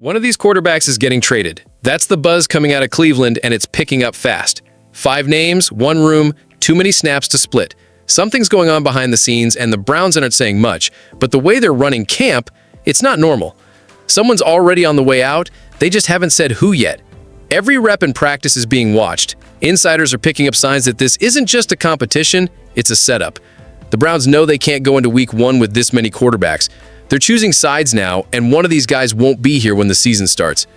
One of these quarterbacks is getting traded. That's the buzz coming out of Cleveland, and it's picking up fast. 5 names, 1 room, too many snaps to split. Something's going on behind the scenes, and the Browns aren't saying much, but the way they're running camp, it's not normal. Someone's already on the way out, they just haven't said who yet. Every rep in practice is being watched. Insiders are picking up signs that this isn't just a competition, it's a setup. The Browns know they can't go into week 1 with this many quarterbacks. They're choosing sides now, and one of these guys won't be here when the season starts.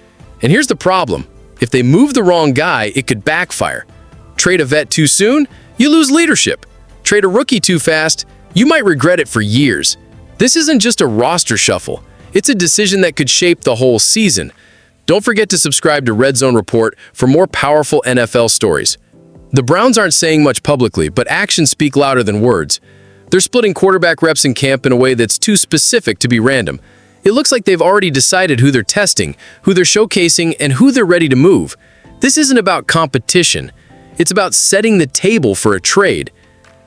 And here's the problem. If they move the wrong guy, it could backfire. Trade a vet too soon, you lose leadership. Trade a rookie too fast, you might regret it for years. This isn't just a roster shuffle. It's a decision that could shape the whole season. Don't forget to subscribe to Red Zone Report for more powerful NFL stories. The Browns aren't saying much publicly, but actions speak louder than words. They're splitting quarterback reps in camp in a way that's too specific to be random. It looks like they've already decided who they're testing, who they're showcasing, and who they're ready to move. This isn't about competition. It's about setting the table for a trade.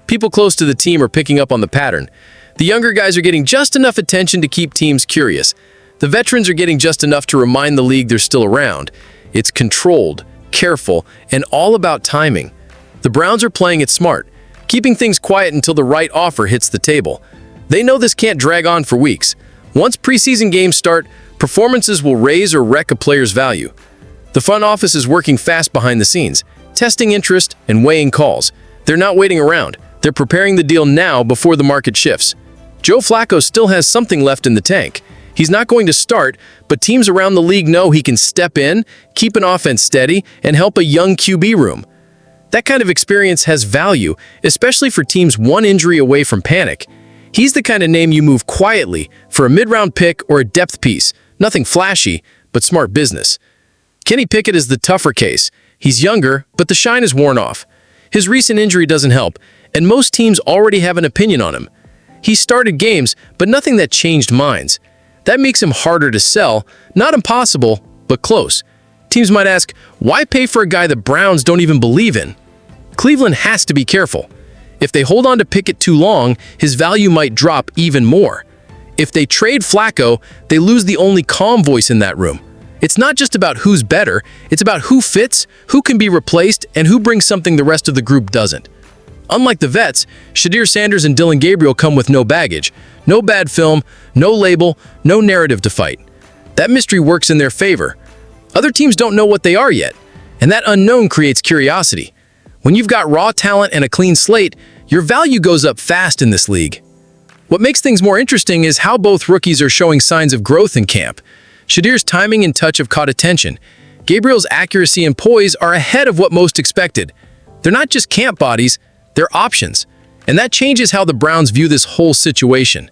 People close to the team are picking up on the pattern. The younger guys are getting just enough attention to keep teams curious. The veterans are getting just enough to remind the league they're still around. It's controlled, careful, and all about timing. The Browns are playing it smart, keeping things quiet until the right offer hits the table. They know this can't drag on for weeks. Once preseason games start, performances will raise or wreck a player's value. The front office is working fast behind the scenes, testing interest and weighing calls. They're not waiting around. They're preparing the deal now before the market shifts. Joe Flacco still has something left in the tank. He's not going to start, but teams around the league know he can step in, keep an offense steady, and help a young QB room. That kind of experience has value, especially for teams one injury away from panic. He's the kind of name you move quietly for a mid-round pick or a depth piece. Nothing flashy, but smart business. Kenny Pickett is the tougher case. He's younger, but the shine is worn off. His recent injury doesn't help, and most teams already have an opinion on him. He started games, but nothing that changed minds. That makes him harder to sell, not impossible, but close. Teams might ask, why pay for a guy the Browns don't even believe in? Cleveland has to be careful. If they hold on to Pickett too long, his value might drop even more. If they trade Flacco, they lose the only calm voice in that room. It's not just about who's better, it's about who fits, who can be replaced, and who brings something the rest of the group doesn't. Unlike the vets, Shedeur Sanders and Dillon Gabriel come with no baggage, no bad film, no label, no narrative to fight. That mystery works in their favor. Other teams don't know what they are yet, and that unknown creates curiosity. When you've got raw talent and a clean slate, your value goes up fast in this league. What makes things more interesting is how both rookies are showing signs of growth in camp. Shedeur's timing and touch have caught attention. Gabriel's accuracy and poise are ahead of what most expected. They're not just camp bodies, they're options. And that changes how the Browns view this whole situation.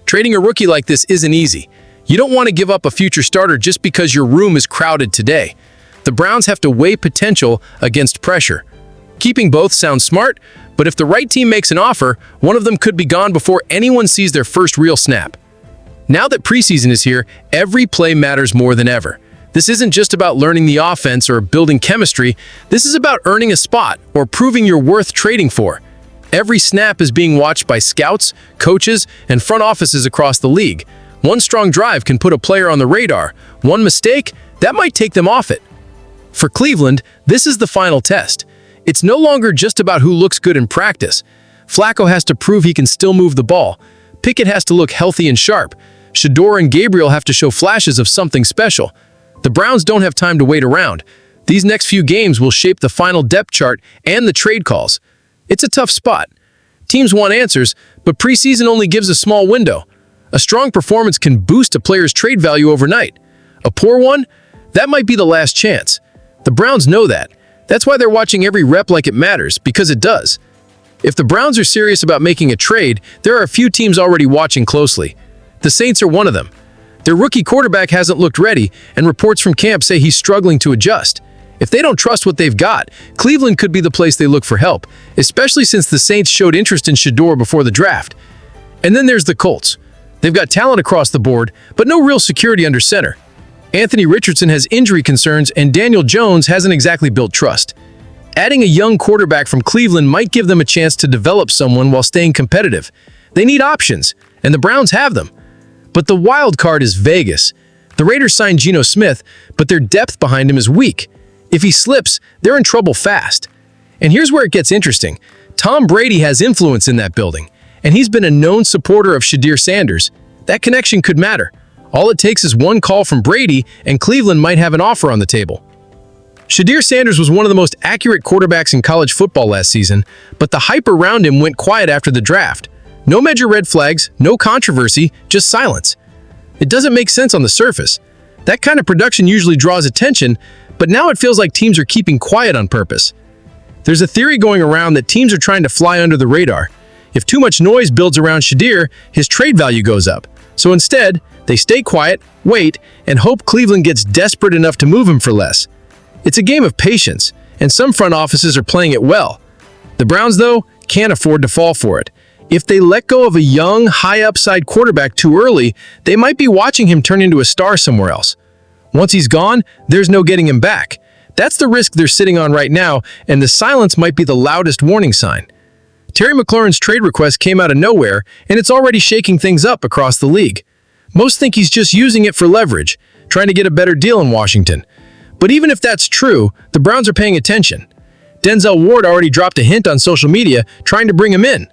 Trading a rookie like this isn't easy. You don't want to give up a future starter just because your room is crowded today. The Browns have to weigh potential against pressure. Keeping both sounds smart, but if the right team makes an offer, one of them could be gone before anyone sees their first real snap. Now that preseason is here, every play matters more than ever. This isn't just about learning the offense or building chemistry. This is about earning a spot or proving you're worth trading for. Every snap is being watched by scouts, coaches, and front offices across the league. One strong drive can put a player on the radar. One mistake, that might take them off it. For Cleveland, this is the final test. It's no longer just about who looks good in practice. Flacco has to prove he can still move the ball. Pickett has to look healthy and sharp. Shedeur and Gabriel have to show flashes of something special. The Browns don't have time to wait around. These next few games will shape the final depth chart and the trade calls. It's a tough spot. Teams want answers, but preseason only gives a small window. A strong performance can boost a player's trade value overnight. A poor one? That might be the last chance. The Browns know that. That's why they're watching every rep like it matters, because it does. If the Browns are serious about making a trade, there are a few teams already watching closely. The Saints are one of them. Their rookie quarterback hasn't looked ready, and reports from camp say he's struggling to adjust. If they don't trust what they've got, Cleveland could be the place they look for help, especially since the Saints showed interest in Shedeur before the draft. And then there's the Colts. They've got talent across the board, but no real security under center. Anthony Richardson has injury concerns, and Daniel Jones hasn't exactly built trust. Adding a young quarterback from Cleveland might give them a chance to develop someone while staying competitive. They need options, and the Browns have them. But the wild card is Vegas. The Raiders signed Geno Smith, but their depth behind him is weak. If he slips, they're in trouble fast. And here's where it gets interesting. Tom Brady has influence in that building, and he's been a known supporter of Shedeur Sanders. That connection could matter. All it takes is one call from Brady, and Cleveland might have an offer on the table. Shedeur Sanders was one of the most accurate quarterbacks in college football last season, but the hype around him went quiet after the draft. No major red flags, no controversy, just silence. It doesn't make sense on the surface. That kind of production usually draws attention, but now it feels like teams are keeping quiet on purpose. There's a theory going around that teams are trying to fly under the radar. If too much noise builds around Shedeur, his trade value goes up. So instead, they stay quiet, wait, and hope Cleveland gets desperate enough to move him for less. It's a game of patience, and some front offices are playing it well. The Browns, though, can't afford to fall for it. If they let go of a young, high-upside quarterback too early, they might be watching him turn into a star somewhere else. Once he's gone, there's no getting him back. That's the risk they're sitting on right now, and the silence might be the loudest warning sign. Terry McLaurin's trade request came out of nowhere, and it's already shaking things up across the league. Most think he's just using it for leverage, trying to get a better deal in Washington. But even if that's true, the Browns are paying attention. Denzel Ward already dropped a hint on social media trying to bring him in.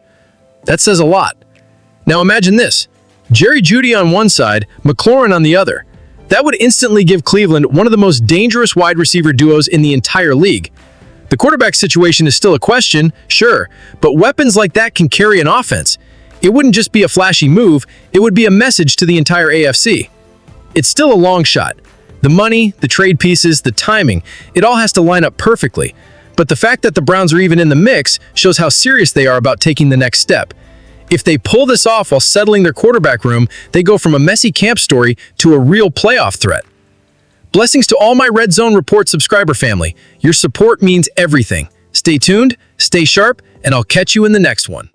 That says a lot. Now imagine this. Jerry Jeudy on one side, McLaurin on the other. That would instantly give Cleveland one of the most dangerous wide receiver duos in the entire league. The quarterback situation is still a question, sure, but weapons like that can carry an offense. It wouldn't just be a flashy move, it would be a message to the entire AFC. It's still a long shot. The money, the trade pieces, the timing, it all has to line up perfectly. But the fact that the Browns are even in the mix shows how serious they are about taking the next step. If they pull this off while settling their quarterback room, they go from a messy camp story to a real playoff threat. Blessings to all my Red Zone Report subscriber family. Your support means everything. Stay tuned, stay sharp, and I'll catch you in the next one.